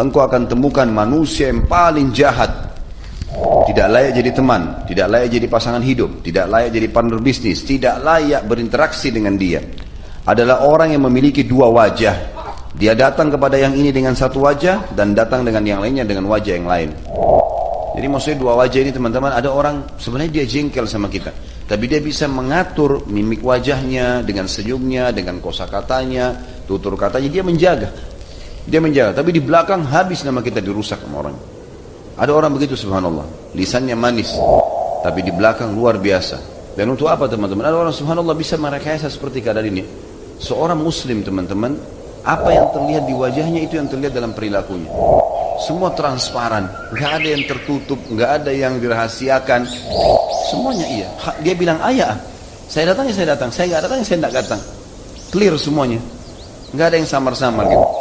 engkau akan temukan manusia yang paling jahat. Tidak layak jadi teman, tidak layak jadi pasangan hidup, tidak layak jadi partner bisnis, tidak layak berinteraksi dengan dia. Adalah orang yang memiliki dua wajah. Dia datang kepada yang ini dengan satu wajah dan datang dengan yang lainnya dengan wajah yang lain. Jadi maksudnya dua wajah ini teman-teman, ada orang sebenarnya dia jengkel sama kita, tapi dia bisa mengatur mimik wajahnya dengan senyumnya, dengan kosakatanya, tutur katanya, dia menjaga. Dia menjaga, tapi di belakang habis nama kita dirusak sama orang. Ada orang begitu subhanallah, lisannya manis, tapi di belakang luar biasa. Dan untuk apa teman-teman? Ada orang subhanallah bisa merekayasa seperti keadaan ini. Seorang muslim teman-teman, apa yang terlihat di wajahnya itu yang terlihat dalam perilakunya. Semua transparan, nggak ada yang tertutup, nggak ada yang dirahasiakan. Semuanya iya. Dia bilang ayah, saya datang ya saya datang, saya nggak datang ya saya nggak datang. Clear semuanya, nggak ada yang samar-samar gitu.